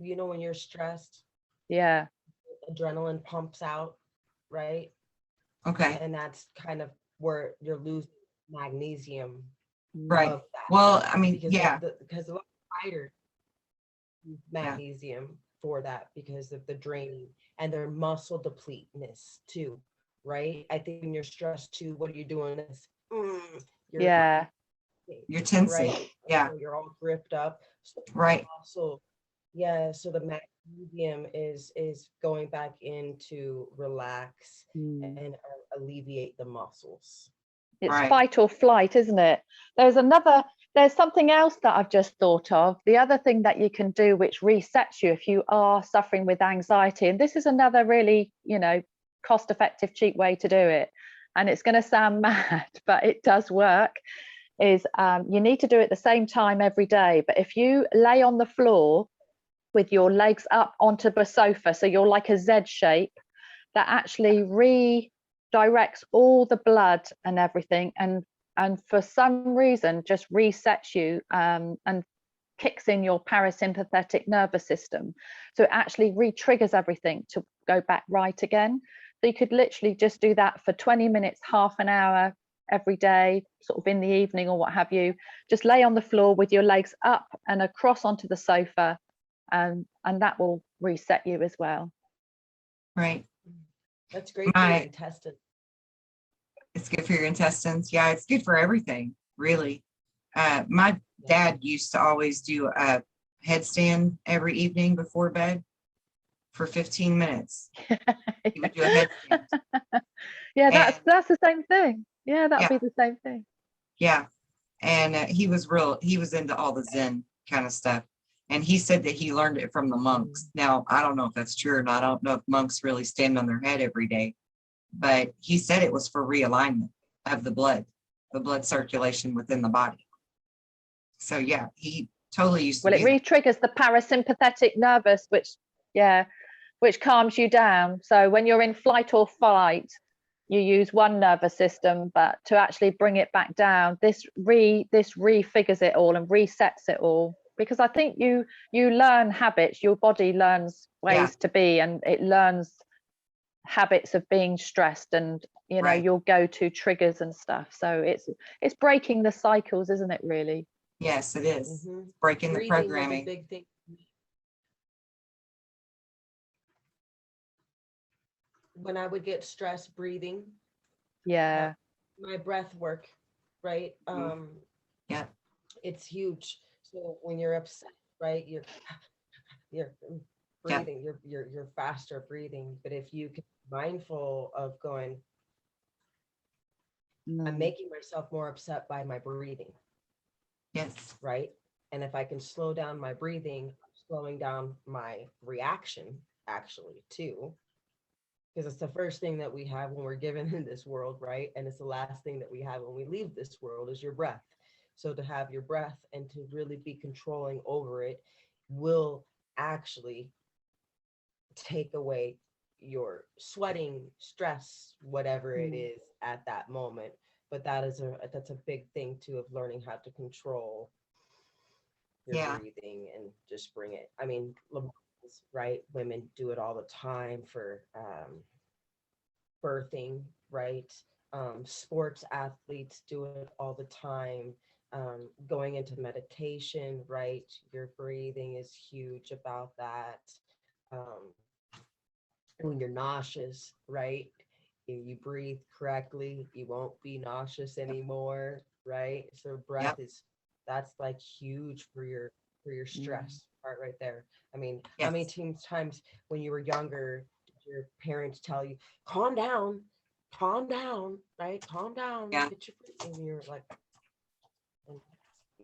You know, when you're stressed. Yeah. Adrenaline pumps out, right? Okay. And that's kind of where you're losing magnesium. Right. Well, I mean, because of tired magnesium for that because of the draining and their muscle depleteness too, right? I think when you're stressed too, what are you doing? You're tensing. Right? Yeah. So you're all gripped up. So right. So the magnesium is going back in to relax and alleviate the muscles. It's fight or flight, isn't it? There's something else that I've just thought of. The other thing that you can do which resets you if you are suffering with anxiety, and this is another really, cost-effective, cheap way to do it. And it's going to sound mad, but it does work, is you need to do it the same time every day. But if you lay on the floor with your legs up onto the sofa, so you're like a Z shape, that actually redirects all the blood and everything, and for some reason just resets you and kicks in your parasympathetic nervous system. So it actually re-triggers everything to go back right again. So you could literally just do that for 20 minutes, half an hour every day, sort of in the evening or what have you, just lay on the floor with your legs up and across onto the sofa, and that will reset you as well. Right. That's great for your intestines. It's good for your intestines. Yeah, it's good for everything, really. My dad used to always do a headstand every evening before bed for 15 minutes. He would do a headstand. Yeah, that's the same thing. Yeah, that'd be the same thing. Yeah. And he was into all the Zen kind of stuff. And he said that he learned it from the monks. Now, I don't know if that's true or not. I don't know if monks really stand on their head every day, but he said it was for realignment of the blood circulation within the body. So yeah, he totally used to. Well, it re-triggers the parasympathetic nervous, which calms you down. So when you're in flight or fight, you use one nervous system, but to actually bring it back down, this refigures it all and resets it all. Because I think you learn habits, your body learns ways to be, and it learns habits of being stressed, and your go-to triggers and stuff. So it's breaking the cycles, isn't it, really? Yes, it is. Breaking the programming. Big thing. When I would get stressed, breathing. Yeah. My breath work, right? Yeah. It's huge. So when you're upset, right, you're breathing, you're faster breathing. But if you can be mindful of going, I'm making myself more upset by my breathing. Yes. Right. And if I can slow down my breathing, slowing down my reaction actually too, because it's the first thing that we have when we're given in this world, right? And it's the last thing that we have when we leave this world is your breath. So to have your breath and to really be controlling over it will actually take away your sweating, stress, whatever it is at that moment. But that's a big thing too, of learning how to control your breathing and just bring it. I mean, right? Women do it all the time for birthing, right? Sports athletes do it all the time. Going into meditation, right? Your breathing is huge about that. When you're nauseous, right? If you breathe correctly, you won't be nauseous anymore, right? So breath that's like huge for your stress part right there. I mean, how many times when you were younger did your parents tell you, calm down, right? Calm down, get your breathing. And you're like, and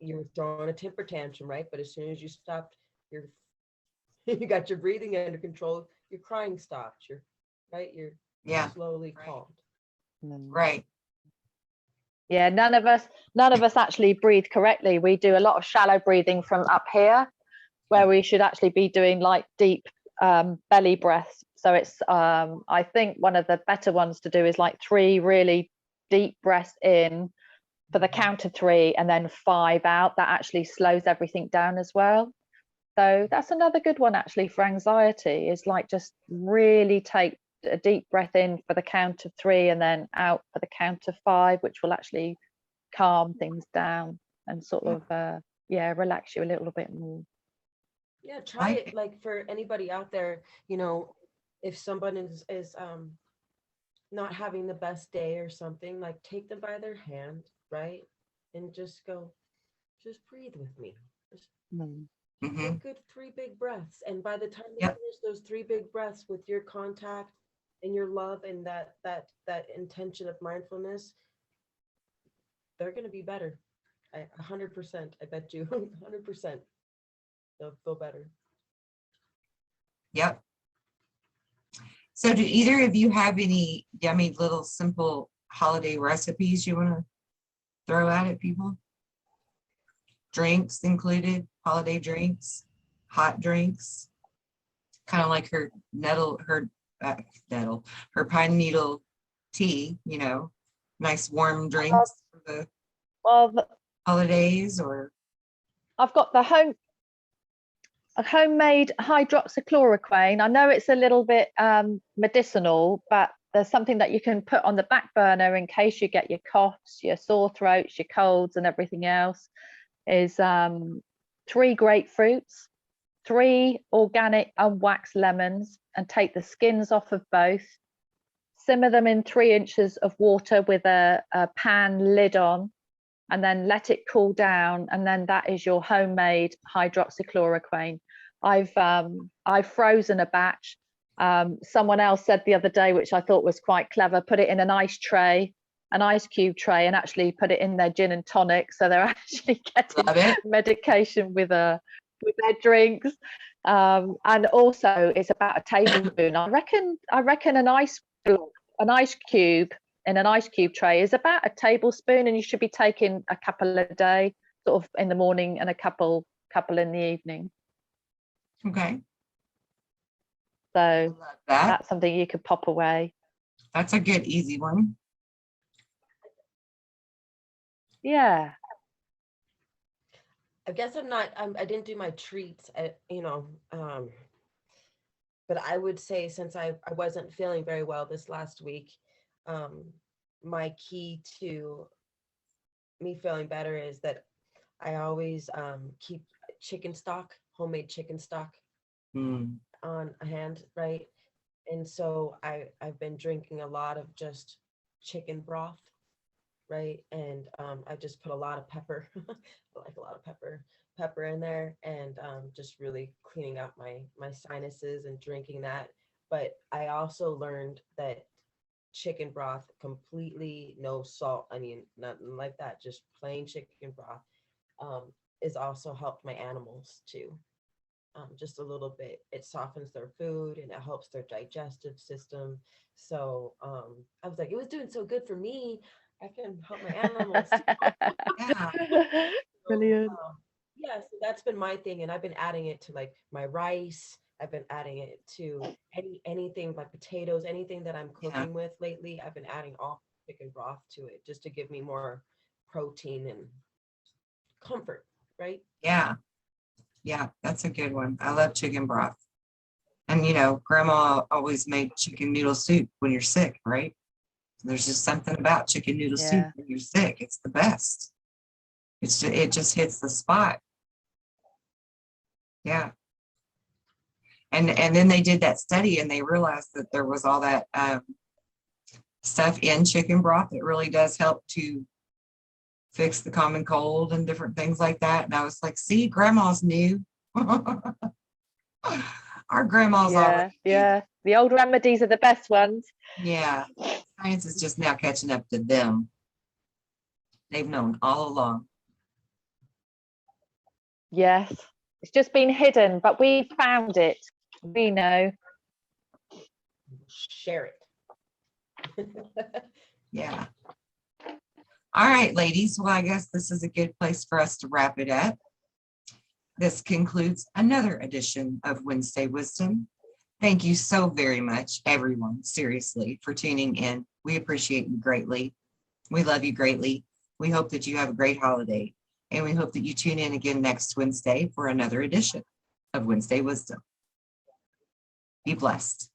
you're throwing a temper tantrum, right? But as soon as you stopped, you got your breathing under control, your crying stopped, you're slowly calmed. Right. Yeah, none of us actually breathe correctly. We do a lot of shallow breathing from up here, where we should actually be doing like deep belly breaths. So it's I think one of the better ones to do is like 3 really deep breaths in for the count of 3 and then 5 out. That actually slows everything down as well. So that's another good one actually for anxiety, is like just really take a deep breath in for the count of 3 and then out for the count of 5, which will actually calm things down and sort of relax you a little bit more. Yeah, try it. Like for anybody out there, if someone is not having the best day or something, like take them by their hand, right? And just go, just breathe with me. Just take a good 3 big breaths. And by the time you finish those 3 big breaths with your contact and your love and that intention of mindfulness, they're going to be better. 100%. I bet you 100%. They'll feel better. Yep. So do either of you have any yummy little simple holiday recipes you want to throw out at people? Drinks included, holiday drinks, hot drinks, kind of like her pine needle tea, nice warm drinks for the holidays. Or I've got the homemade hydroxychloroquine. I know it's a little bit medicinal, but there's something that you can put on the back burner in case you get your coughs, your sore throats, your colds and everything else, is 3 grapefruits, 3 organic unwaxed lemons, and take the skins off of both. Simmer them in 3 inches of water with a pan lid on, and then let it cool down. And then that is your homemade hydroxychloroquine. I've frozen a batch. Someone else said the other day, which I thought was quite clever, put it in an ice tray, an ice cube tray, and actually put it in their gin and tonic. So they're actually getting medication with their drinks. And also it's about a tablespoon. I reckon an ice cube in an ice cube tray is about a tablespoon, and you should be taking a couple a day, sort of in the morning and a couple in the evening. Okay. So that's something you could pop away. That's a good, easy one. Yeah. I guess I didn't do my treats, but I would say, since I wasn't feeling very well this last week, my key to me feeling better is that I always keep chicken stock, homemade chicken stock on hand, right? And so I've been drinking a lot of just chicken broth, right? And I just put a lot of pepper, I like a lot of pepper in there, and just really cleaning out my sinuses and drinking that. But I also learned that chicken broth, completely no salt, I mean, nothing like that, just plain chicken broth, is also helped my animals too. Just a little bit. It softens their food and it helps their digestive system. So I was like, it was doing so good for me, I can help my animals. Yeah. Brilliant. Yeah, so that's been my thing, and I've been adding it to like my rice. I've been adding it to anything like potatoes, anything that I'm cooking with lately. I've been adding all chicken broth to it just to give me more protein and comfort, right? Yeah. Yeah, that's a good one. I love chicken broth. And grandma always made chicken noodle soup when you're sick, right? There's just something about chicken noodle soup when you're sick. It's the best. It just hits the spot. Yeah. And then they did that study and they realized that there was all that stuff in chicken broth that really does help to fix the common cold and different things like that. And I was like, see, grandma's new. Our grandma's already new. Yeah. The old remedies are the best ones. Yeah. Science is just now catching up to them. They've known all along. Yes. It's just been hidden, but we found it. We know. Share it. Yeah. All right, ladies. Well, I guess this is a good place for us to wrap it up. This concludes another edition of Wednesday Wisdom. Thank you so very much, everyone, seriously, for tuning in. We appreciate you greatly. We love you greatly. We hope that you have a great holiday, and we hope that you tune in again next Wednesday for another edition of Wednesday Wisdom. Be blessed.